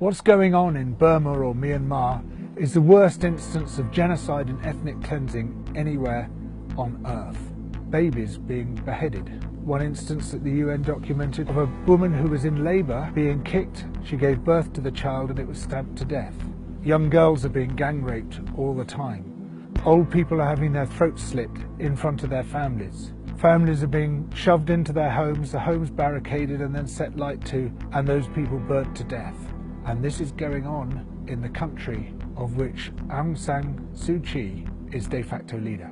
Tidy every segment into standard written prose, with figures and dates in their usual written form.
What's going on in Burma or Myanmar is the worst instance of genocide and ethnic cleansing anywhere on earth. Babies being beheaded. One instance that the UN documented of a woman who was in labour being kicked. She gave birth to the child and it was stabbed to death. Young girls are being gang raped all the time. Old people are having their throats slit in front of their families. Families are being shoved into their homes, the homes barricaded and then set light to, and those people burnt to death. And this is going on in the country of which Aung San Suu Kyi is de facto leader.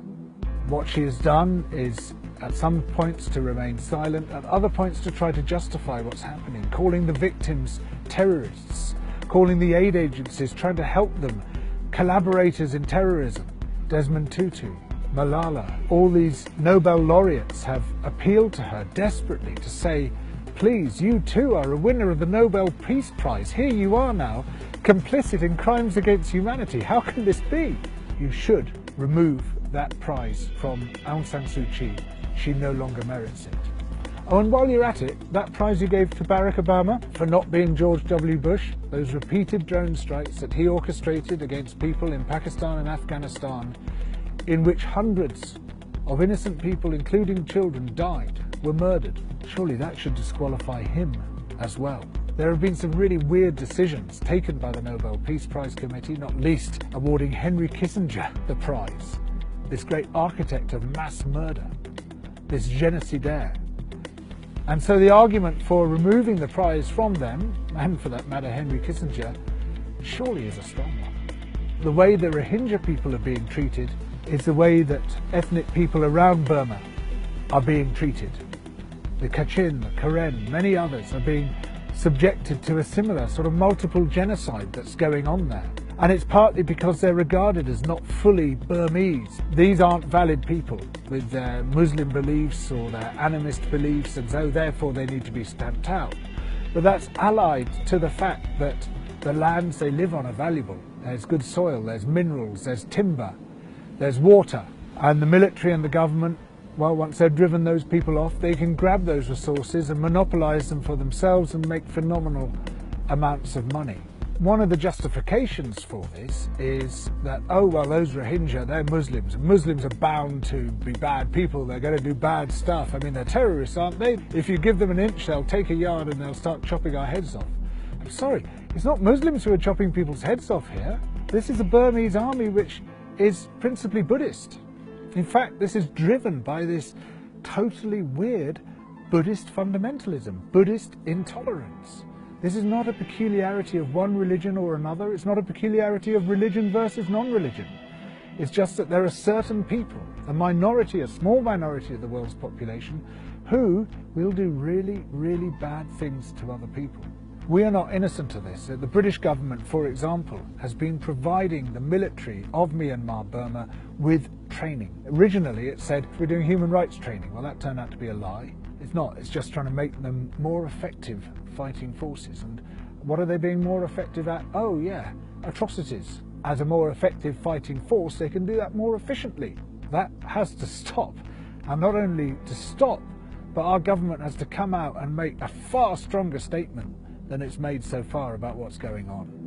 What she has done is at some points to remain silent, at other points to try to justify what's happening, calling the victims terrorists, calling the aid agencies, trying to help them, collaborators in terrorism. Desmond Tutu, Malala, all these Nobel laureates have appealed to her desperately to say, please, you too are a winner of the Nobel Peace Prize. Here you are now, complicit in crimes against humanity. How can this be? You should remove that prize from Aung San Suu Kyi. She no longer merits it. Oh, and while you're at it, that prize you gave to Barack Obama for not being George W. Bush, those repeated drone strikes that he orchestrated against people in Pakistan and Afghanistan, in which hundreds of innocent people, including children, died, were murdered. Surely that should disqualify him as well. There have been some really weird decisions taken by the Nobel Peace Prize Committee, not least awarding Henry Kissinger the prize, this great architect of mass murder, this génocidaire. And so the argument for removing the prize from them, and for that matter Henry Kissinger, surely is a strong one. The way the Rohingya people are being treated is the way that ethnic people around Burma are being treated. The Kachin, the Karen, many others are being subjected to a similar sort of multiple genocide that's going on there. And it's partly because they're regarded as not fully Burmese. These aren't valid people with their Muslim beliefs or their animist beliefs, and so therefore they need to be stamped out. But that's allied to the fact that the lands they live on are valuable. There's good soil, there's minerals, there's timber, there's water. And the military and the government, well, once they've driven those people off, they can grab those resources and monopolise them for themselves and make phenomenal amounts of money. One of the justifications for this is that, oh, well, those Rohingya, they're Muslims. Muslims are bound to be bad people. They're going to do bad stuff. I mean, they're terrorists, aren't they? If you give them an inch, they'll take a yard and they'll start chopping our heads off. I'm sorry, it's not Muslims who are chopping people's heads off here. This is a Burmese army which is principally Buddhist. In fact, this is driven by this totally weird Buddhist fundamentalism, Buddhist intolerance. This is not a peculiarity of one religion or another. It's not a peculiarity of religion versus non-religion. It's just that there are certain people, a minority, a small minority of the world's population, who will do really, really bad things to other people. We are not innocent of this. The British government, for example, has been providing the military of Myanmar, Burma, with training. Originally it said we're doing human rights training. Well, that turned out to be a lie. It's not. It's just trying to make them more effective fighting forces. And what are they being more effective at? Oh yeah, atrocities. As a more effective fighting force, they can do that more efficiently. That has to stop. And not only to stop, but our government has to come out and make a far stronger statement than it's made so far about what's going on.